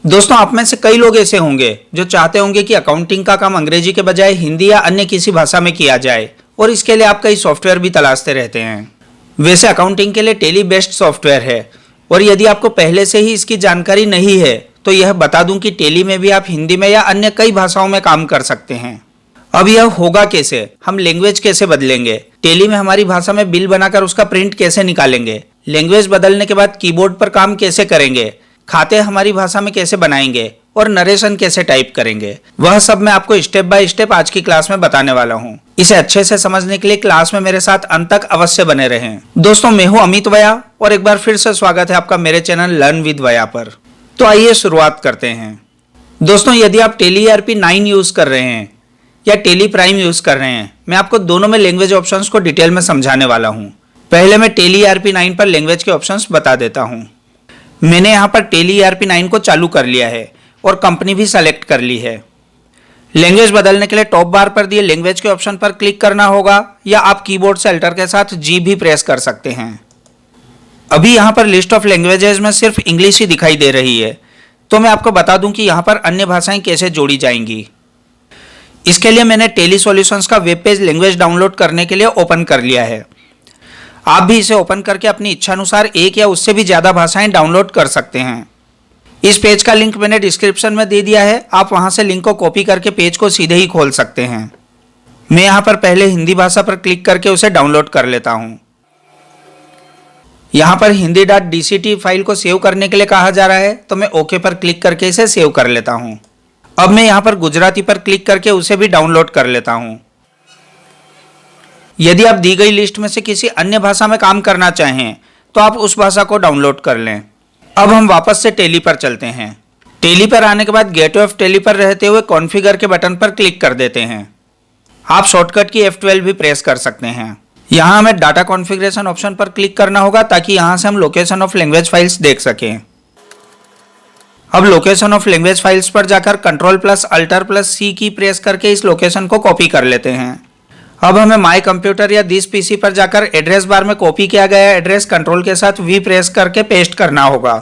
दोस्तों, आप में से कई लोग ऐसे होंगे जो चाहते होंगे कि अकाउंटिंग का काम अंग्रेजी के बजाय हिंदी या अन्य किसी भाषा में किया जाए और इसके लिए आप कई सॉफ्टवेयर भी तलाशते रहते हैं। वैसे अकाउंटिंग के लिए टैली बेस्ट सॉफ्टवेयर है और यदि आपको पहले से ही इसकी जानकारी नहीं है तो यह बता दूं कि टैली में भी आप हिंदी में या अन्य कई भाषाओं में काम कर सकते हैं। अब यह होगा कैसे, हम लैंग्वेज कैसे बदलेंगे, टैली में हमारी भाषा में बिल बनाकर उसका प्रिंट कैसे निकालेंगे, लैंग्वेज बदलने के बाद कीबोर्ड पर काम कैसे करेंगे, खाते हमारी भाषा में कैसे बनाएंगे और नरेशन कैसे टाइप करेंगे, वह सब मैं आपको स्टेप बाय स्टेप आज की क्लास में बताने वाला हूँ। इसे अच्छे से समझने के लिए क्लास में मेरे साथ अंत तक अवश्य बने रहें। दोस्तों, मैं हूँ अमित वया और एक बार फिर से स्वागत है आपका मेरे चैनल लर्न विद वया पर। तो आइए शुरुआत करते हैं। दोस्तों, यदि आप टैली ERP 9 यूज कर रहे हैं या टैली प्राइम यूज कर रहे हैं, मैं आपको दोनों में लैंग्वेज ऑप्शंस को डिटेल में समझाने वाला हूँ। पहले मैं टैली ERP 9 पर लैंग्वेज के ऑप्शंस बता देता हूँ। मैंने यहाँ पर टैली ERP 9 को चालू कर लिया है और कंपनी भी सेलेक्ट कर ली है। लैंग्वेज बदलने के लिए टॉप बार पर दिए लैंग्वेज के ऑप्शन पर क्लिक करना होगा या आप कीबोर्ड से अल्टर के साथ G भी प्रेस कर सकते हैं। अभी यहाँ पर लिस्ट ऑफ लैंग्वेजेस में सिर्फ इंग्लिश ही दिखाई दे रही है, तो मैं आपको बता दूं कि यहाँ पर अन्य भाषाएं कैसे जोड़ी जाएंगी। इसके लिए मैंने टैली सॉल्यूशंस का वेब पेज लैंग्वेज डाउनलोड करने के लिए ओपन कर लिया है। आप भी इसे ओपन करके अपनी इच्छानुसार एक या उससे भी ज़्यादा भाषाएं डाउनलोड कर सकते हैं। इस पेज का लिंक मैंने डिस्क्रिप्शन में दे दिया है, आप वहां से लिंक को कॉपी करके पेज को सीधे ही खोल सकते हैं। मैं यहाँ पर पहले हिंदी भाषा पर क्लिक करके उसे डाउनलोड कर लेता हूँ। यहाँ पर hindi.dct फाइल को सेव करने के लिए कहा जा रहा है, तो मैं ओके पर क्लिक करके इसे सेव कर लेता हूँ। अब मैं यहाँ पर गुजराती पर क्लिक करके उसे भी डाउनलोड कर लेता हूँ। यदि आप दी गई लिस्ट में से किसी अन्य भाषा में काम करना चाहें तो आप उस भाषा को डाउनलोड कर लें। अब हम वापस से टैली पर चलते हैं। टैली पर आने के बाद गेटवे ऑफ टैली पर रहते हुए कॉन्फ़िगर के बटन पर क्लिक कर देते हैं। आप शॉर्टकट की F12 भी प्रेस कर सकते हैं। यहाँ हमें डाटा कॉन्फ़िगरेशन ऑप्शन पर क्लिक करना होगा ताकि यहाँ से हम लोकेशन ऑफ लैंग्वेज फाइल्स देख सकें। अब लोकेशन ऑफ लैंग्वेज फाइल्स पर जाकर Ctrl+Alt+C की प्रेस करके इस लोकेशन को कॉपी कर लेते हैं। अब हमें माई कंप्यूटर या दिस PC पर जाकर एड्रेस बार में कॉपी किया गया एड्रेस कंट्रोल के साथ V प्रेस करके पेस्ट करना होगा।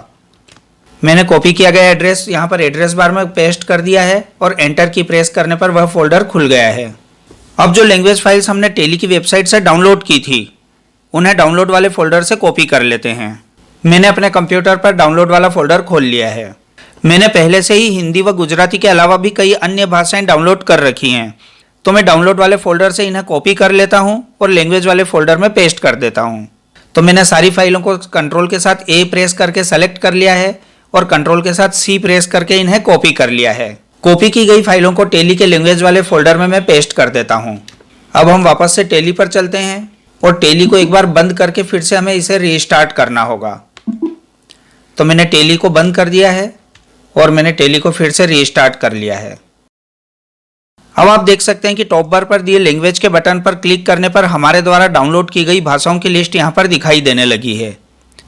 मैंने कॉपी किया गया एड्रेस यहाँ पर एड्रेस बार में पेस्ट कर दिया है और एंटर की प्रेस करने पर वह फोल्डर खुल गया है। अब जो लैंग्वेज फाइल्स हमने टैली की वेबसाइट से डाउनलोड की थी उन्हें डाउनलोड वाले फोल्डर से कॉपी कर लेते हैं। मैंने अपने कंप्यूटर पर डाउनलोड वाला फोल्डर खोल लिया है। मैंने पहले से ही हिंदी व गुजराती के अलावा भी कई अन्य भाषाएं डाउनलोड कर रखी हैं, तो मैं डाउनलोड वाले फोल्डर से इन्हें कॉपी कर लेता हूं और लैंग्वेज वाले फोल्डर में पेस्ट कर देता हूं। तो मैंने सारी फाइलों को कंट्रोल के साथ A प्रेस करके सेलेक्ट कर लिया है और कंट्रोल के साथ C प्रेस करके इन्हें कॉपी कर लिया है। कॉपी की गई फाइलों को टैली के लैंग्वेज वाले फोल्डर में मैं पेस्ट कर देता हूं। अब हम वापस से टैली पर चलते हैं और टैली को एक बार बंद करके फिर से हमें इसे रीस्टार्ट करना होगा। तो मैंने टैली को बंद कर दिया है और मैंने टैली को फिर से रीस्टार्ट कर लिया है। अब आप देख सकते हैं कि टॉप बार पर दिए लैंग्वेज के बटन पर क्लिक करने पर हमारे द्वारा डाउनलोड की गई भाषाओं की लिस्ट यहाँ पर दिखाई देने लगी है।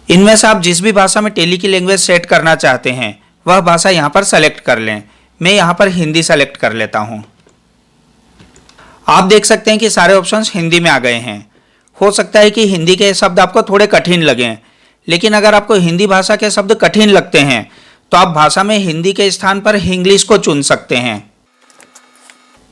इनमें से आप जिस भी भाषा में टैली की लैंग्वेज सेट करना चाहते हैं वह भाषा यहाँ पर सेलेक्ट कर लें। मैं यहाँ पर हिंदी सेलेक्ट कर लेता हूँ। आप देख सकते हैं कि सारे ऑप्शंस हिंदी में आ गए हैं। हो सकता है कि हिंदी के शब्द आपको थोड़े कठिन लगें, लेकिन अगर आपको हिंदी भाषा के शब्द कठिन लगते हैं तो आप भाषा में हिंदी के स्थान पर इंग्लिश को चुन सकते हैं।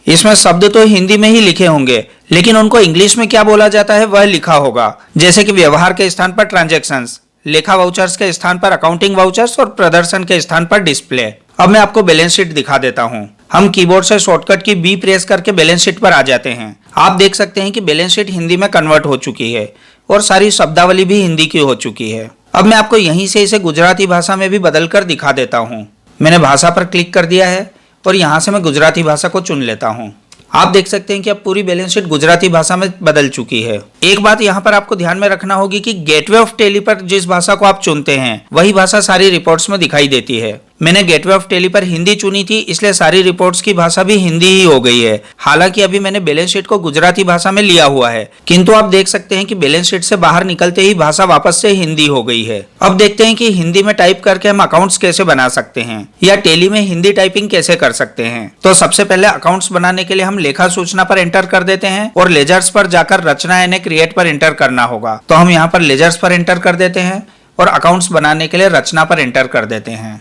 इसमें शब्द तो हिंदी में ही लिखे होंगे, लेकिन उनको इंग्लिश में क्या बोला जाता है वह लिखा होगा, जैसे कि व्यवहार के स्थान पर ट्रांजैक्शंस, लेखा वाउचर्स के स्थान पर अकाउंटिंग वाउचर्स और प्रदर्शन के स्थान पर डिस्प्ले। अब मैं आपको बैलेंस शीट दिखा देता हूं। हम कीबोर्ड से शॉर्टकट की B प्रेस करके बैलेंस शीट पर आ जाते हैं। आप देख सकते हैं कि बैलेंस शीट हिंदी में कन्वर्ट हो चुकी है और सारी शब्दावली भी हिंदी की हो चुकी है। अब मैं आपको यहीं से इसे गुजराती भाषा में भी बदल कर दिखा देता हूँ। मैंने भाषा पर क्लिक कर दिया है और यहाँ से मैं गुजराती भाषा को चुन लेता हूँ। आप देख सकते हैं कि अब पूरी बैलेंस शीट गुजराती भाषा में बदल चुकी है। एक बात यहाँ पर आपको ध्यान में रखना होगी कि गेटवे ऑफ टैली पर जिस भाषा को आप चुनते हैं वही भाषा सारी रिपोर्ट्स में दिखाई देती है। मैंने गेटवे ऑफ टैली पर हिंदी चुनी थी, इसलिए सारी रिपोर्ट्स की भाषा भी हिंदी ही हो गई है। हालांकि अभी मैंने बैलेंस शीट को गुजराती भाषा में लिया हुआ है, किंतु आप देख सकते हैं कि बैलेंस शीट से बाहर निकलते ही भाषा वापस से हिंदी हो गई है। अब देखते हैं कि हिंदी में टाइप करके हम अकाउंट्स कैसे बना सकते हैं या टैली में हिंदी टाइपिंग कैसे कर सकते हैं। तो सबसे पहले अकाउंट्स बनाने के लिए हम लेखा सूचना पर एंटर कर देते हैं और लेजर्स पर जाकर रचना यानी क्रिएट पर एंटर करना होगा। तो हम यहाँ पर लेजर्स पर एंटर कर देते हैं और अकाउंट्स बनाने के लिए रचना पर एंटर कर देते हैं।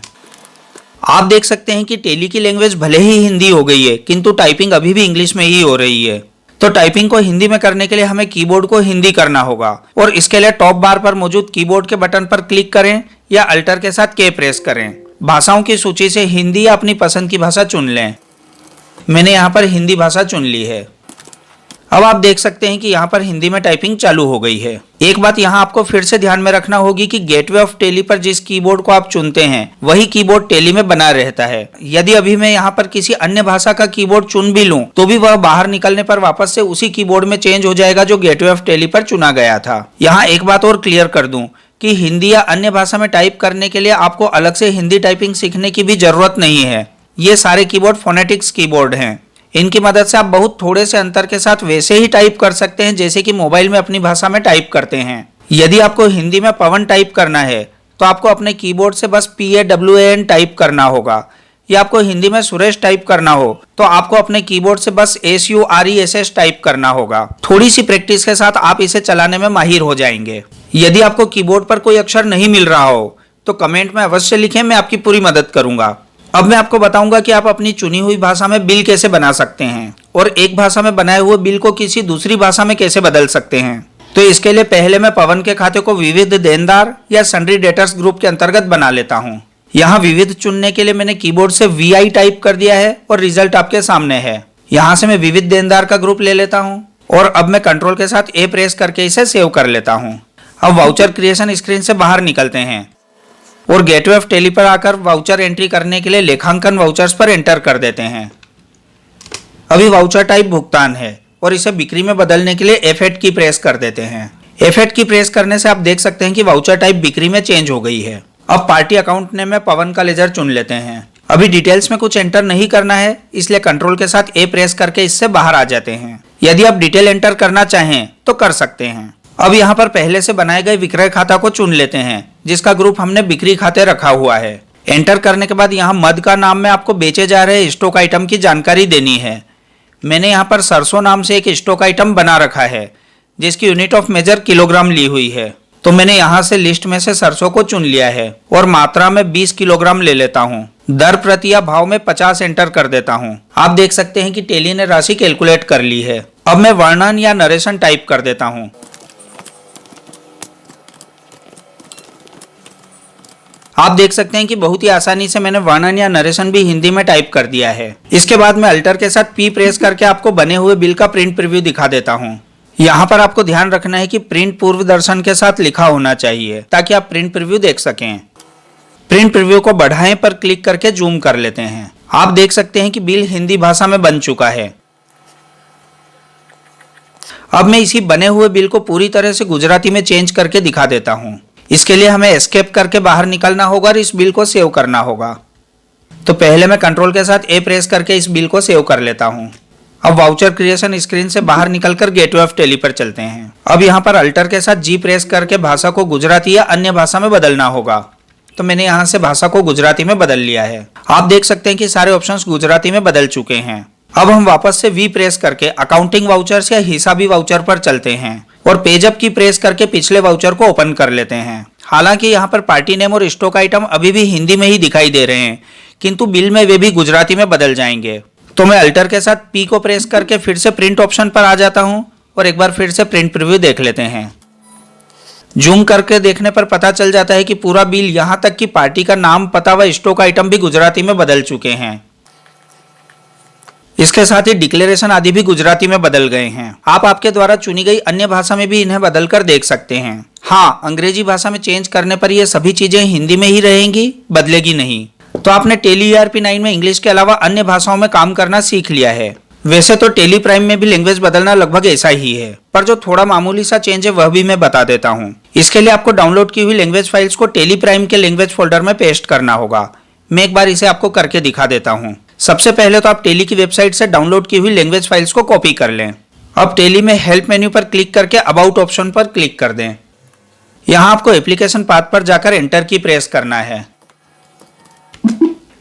आप देख सकते हैं कि टेली की लैंग्वेज भले ही हिंदी हो गई है, किंतु टाइपिंग अभी भी इंग्लिश में ही हो रही है। तो टाइपिंग को हिंदी में करने के लिए हमें कीबोर्ड को हिंदी करना होगा और इसके लिए टॉप बार पर मौजूद कीबोर्ड के बटन पर क्लिक करें या अल्टर के साथ के प्रेस करें। भाषाओं की सूची से हिंदी या अपनी पसंद की भाषा चुन लें। मैंने यहाँ पर हिंदी भाषा चुन ली है। अब आप देख सकते हैं कि यहाँ पर हिंदी में टाइपिंग चालू हो गई है। एक बात यहाँ आपको फिर से ध्यान में रखना होगी कि गेटवे ऑफ टेली पर जिस कीबोर्ड को आप चुनते हैं वही कीबोर्ड टेली में बना रहता है। यदि अभी मैं यहाँ पर किसी अन्य भाषा का कीबोर्ड चुन भी लूं तो भी वह बाहर निकलने पर वापस से उसी कीबोर्ड में चेंज हो जाएगा जो गेटवे ऑफ टेली पर चुना गया था। यहाँ एक बात और क्लियर कर दूं कि हिंदी या अन्य भाषा में टाइप करने के लिए आपको अलग से हिंदी टाइपिंग सीखने की भी जरूरत नहीं है। ये सारे कीबोर्ड फोनेटिक्स कीबोर्ड हैं। इनकी मदद से आप बहुत थोड़े से अंतर के साथ वैसे ही टाइप कर सकते हैं जैसे कि मोबाइल में अपनी भाषा में टाइप करते हैं। यदि आपको हिंदी में पवन टाइप करना है तो आपको अपने कीबोर्ड से बस PAWAN टाइप करना होगा, या आपको हिंदी में सुरेश टाइप करना हो तो आपको अपने कीबोर्ड से बस SURESS टाइप करना होगा। थोड़ी सी प्रैक्टिस के साथ आप इसे चलाने में माहिर हो जाएंगे। यदि आपको कीबोर्ड पर कोई अक्षर नहीं मिल रहा हो तो कमेंट में अवश्य लिखें, मैं आपकी पूरी मदद करूंगा। अब मैं आपको बताऊंगा कि आप अपनी चुनी हुई भाषा में बिल कैसे बना सकते हैं और एक भाषा में बनाए हुए बिल को किसी दूसरी भाषा में कैसे बदल सकते हैं। तो इसके लिए पहले मैं पवन के खाते को विविध देनदार या सन्ड्री डेटर्स ग्रुप के अंतर्गत बना लेता हूँ। यहाँ विविध चुनने के लिए मैंने कीबोर्ड से VI टाइप कर दिया है और रिजल्ट आपके सामने है। यहाँ से मैं विविध देनदार का ग्रुप ले लेता हूँ और अब मैं कंट्रोल के साथ A प्रेस करके इसे सेव कर लेता हूँ। अब वाउचर क्रिएशन स्क्रीन से बाहर निकलते हैं और गेटवे ऑफ टेली पर आकर वाउचर एंट्री करने के लिए लेखांकन वाउचर्स पर एंटर कर देते हैं। अभी वाउचर टाइप भुगतान है और इसे बिक्री में बदलने के लिए F8 की प्रेस कर देते हैं। F8 की प्रेस करने से आप देख सकते हैं कि वाउचर टाइप बिक्री में चेंज हो गई है। अब पार्टी अकाउंट नेम में पवन का लेजर चुन लेते हैं। अभी डिटेल्स में कुछ एंटर नहीं करना है, इसलिए कंट्रोल के साथ A प्रेस करके इससे बाहर आ जाते हैं। यदि आप डिटेल एंटर करना चाहें तो कर सकते हैं। अब यहाँ पर पहले से बनाए गए विक्रय खाता को चुन लेते हैं जिसका ग्रुप हमने बिक्री खाते रखा हुआ है। एंटर करने के बाद यहाँ मद का नाम में आपको बेचे जा रहे स्टॉक आइटम की जानकारी देनी है। मैंने यहाँ पर सरसों नाम से एक स्टॉक आइटम बना रखा है जिसकी यूनिट ऑफ मेजर किलोग्राम ली हुई है। तो मैंने यहाँ से लिस्ट में से सरसों को चुन लिया है और मात्रा में 20 किलोग्राम ले लेता हूँ। दर प्रति या भाव में 50 एंटर कर देता हूँ। आप देख सकते हैं कि टेली ने राशि कैलकुलेट कर ली है। अब मैं वर्णन या नरेशन टाइप कर देता हूँ। आप देख सकते हैं कि बहुत ही आसानी से मैंने वर्णन या नरेशन भी हिंदी में टाइप कर दिया है। इसके बाद मैं अल्टर के साथ P प्रेस करके आपको बने हुए बिल का प्रिंट प्रीव्यू दिखा देता हूँ। यहाँ पर आपको ध्यान रखना है कि प्रिंट पूर्व दर्शन के साथ लिखा होना चाहिए ताकि आप प्रिंट प्रीव्यू देख सकें। प्रिंट प्रीव्यू को बढ़ाएं पर क्लिक करके जूम कर लेते हैं। आप देख सकते हैं कि बिल हिंदी भाषा में बन चुका है। अब मैं इसी बने हुए बिल को पूरी तरह से गुजराती में चेंज करके दिखा देता हूँ। इसके लिए हमें एस्केप करके बाहर निकलना होगा और इस बिल को सेव करना होगा। तो पहले मैं कंट्रोल के साथ A प्रेस करके इस बिल को सेव कर लेता हूँ। अब वाउचर क्रिएशन स्क्रीन से बाहर निकलकर गेटवे ऑफ टेली पर चलते हैं। अब यहाँ पर अल्टर के साथ G प्रेस करके भाषा को गुजराती या अन्य भाषा में बदलना होगा। तो मैंने यहाँ से भाषा को गुजराती में बदल लिया है। आप देख सकते हैं कि सारे ऑप्शंस गुजराती में बदल चुके हैं। अब हम वापस से V प्रेस करके अकाउंटिंग वाउचर्स या हिसाबी वाउचर पर चलते हैं और पेजअप की प्रेस करके पिछले वाउचर को ओपन कर लेते हैं। हालांकि यहाँ पर पार्टी नेम और स्टॉक आइटम अभी भी हिंदी में ही दिखाई दे रहे हैं, किंतु बिल में वे भी गुजराती में बदल जाएंगे। तो मैं अल्टर के साथ P को प्रेस करके फिर से प्रिंट ऑप्शन पर आ जाता हूँ और एक बार फिर से प्रिंट प्रीव्यू देख लेते हैं। जूम करके देखने पर पता चल जाता है कि पूरा बिल यहाँ तक कि पार्टी का नाम, पता व स्टॉक आइटम भी गुजराती में बदल चुके हैं। इसके साथ ही डिक्लेरेशन आदि भी गुजराती में बदल गए हैं। आप आपके द्वारा चुनी गई अन्य भाषा में भी इन्हें बदलकर देख सकते हैं। हाँ, अंग्रेजी भाषा में चेंज करने पर ये सभी चीजें हिंदी में ही रहेंगी, बदलेगी नहीं। तो आपने टेली ERP9 में इंग्लिश के अलावा अन्य भाषाओं में काम करना सीख लिया है। वैसे तो टेली प्राइम में भी लैंग्वेज बदलना लगभग ऐसा ही है, पर जो थोड़ा मामूली सा चेंज है वह भी मैं बता देता हूँ। इसके लिए आपको डाउनलोड की हुई लैंग्वेज फाइल्स को टेली प्राइम के लैंग्वेज फोल्डर में पेस्ट करना होगा। मैं एक बार इसे आपको करके दिखा देता हूँ। सबसे पहले तो आप टेली की वेबसाइट से डाउनलोड की हुई लैंग्वेज फाइल्स को कॉपी कर लें। अब टेली में हेल्प मेन्यू पर क्लिक करके अबाउट ऑप्शन पर क्लिक कर दें। यहाँ आपको एप्लीकेशन पाथ पर जाकर एंटर की प्रेस करना है।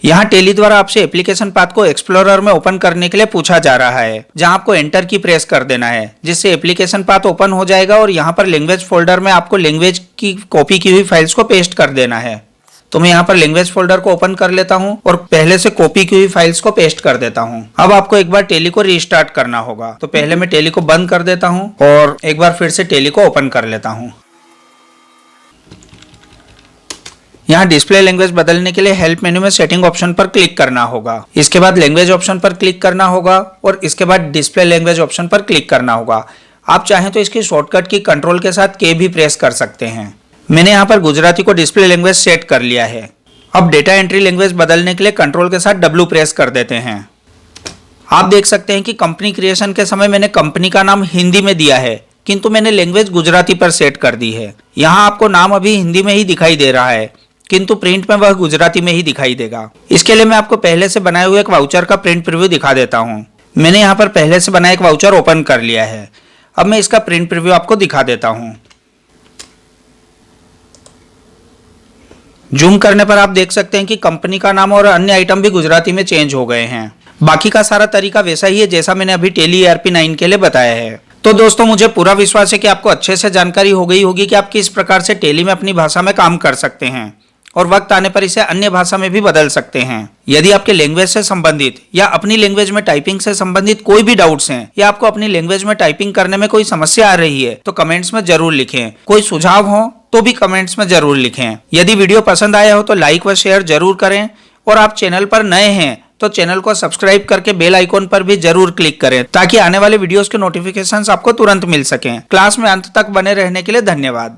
यहाँ टेली द्वारा आपसे एप्लीकेशन पाथ को एक्सप्लोरर में ओपन करने के लिए पूछा जा रहा है, जहाँ आपको एंटर की प्रेस कर देना है, जिससे एप्लीकेशन पाथ ओपन हो जाएगा और यहाँ पर लैंग्वेज फोल्डर में आपको लैंग्वेज की कॉपी की हुई फाइल्स को पेस्ट कर देना है। तो मैं यहाँ पर लैंग्वेज फोल्डर को ओपन कर लेता हूँ और पहले से कॉपी की हुई फाइल्स को पेस्ट कर देता हूँ। अब आपको एक बार टेली को रीस्टार्ट करना होगा, तो पहले मैं टेली को बंद कर देता हूँ और एक बार फिर से टेली को ओपन कर लेता हूँ। यहाँ डिस्प्ले लैंग्वेज बदलने के लिए हेल्प मेन्यू में सेटिंग ऑप्शन पर क्लिक करना होगा। इसके बाद लैंग्वेज ऑप्शन पर क्लिक करना होगा और इसके बाद डिस्प्ले लैंग्वेज ऑप्शन पर क्लिक करना होगा। आप चाहें तो इसकी शॉर्टकट की कंट्रोल के साथ के भी प्रेस कर सकते हैं। मैंने यहाँ पर गुजराती को डिस्प्ले लैंग्वेज सेट कर लिया है। अब डेटा एंट्री लैंग्वेज बदलने के लिए कंट्रोल के साथ W प्रेस कर देते हैं। आप देख सकते हैं कि कंपनी क्रिएशन के समय मैंने कंपनी का नाम हिंदी में दिया है, किंतु मैंने लैंग्वेज गुजराती पर सेट कर दी है। यहाँ आपको नाम अभी हिंदी में ही दिखाई दे रहा है, किंतु प्रिंट में वह गुजराती में ही दिखाई देगा। इसके लिए मैं आपको पहले से बनाए हुए एक वाउचर का प्रिंट प्रीव्यू दिखा देता हूँ। मैंने यहाँ पर पहले से बनाया एक वाउचर ओपन कर लिया है। अब मैं इसका प्रिंट प्रीव्यू आपको दिखा देता हूँ। जूम करने पर आप देख सकते हैं कि कंपनी का नाम और अन्य आइटम भी गुजराती में चेंज हो गए हैं। बाकी का सारा तरीका वैसा ही है जैसा मैंने अभी टेली ERP9 के लिए बताया है। तो दोस्तों, मुझे पूरा विश्वास है कि आपको अच्छे से जानकारी हो गई होगी कि आप किस प्रकार से टेली में अपनी भाषा में काम कर सकते हैं और वक्त आने पर इसे अन्य भाषा में भी बदल सकते हैं। यदि आपके लैंग्वेज से संबंधित या अपनी लैंग्वेज में टाइपिंग से संबंधित कोई भी डाउट्स हैं या आपको अपनी लैंग्वेज में टाइपिंग करने में कोई समस्या आ रही है तो कमेंट्स में जरूर लिखें। कोई सुझाव हो तो भी कमेंट्स में जरूर लिखें। यदि वीडियो पसंद आया हो तो लाइक व शेयर जरूर करें और आप चैनल पर नए हैं तो चैनल को सब्सक्राइब करके बेल आइकॉन पर भी जरूर क्लिक करें ताकि आने वाले वीडियोस के नोटिफिकेशंस आपको तुरंत मिल सकें। क्लास में अंत तक बने रहने के लिए धन्यवाद।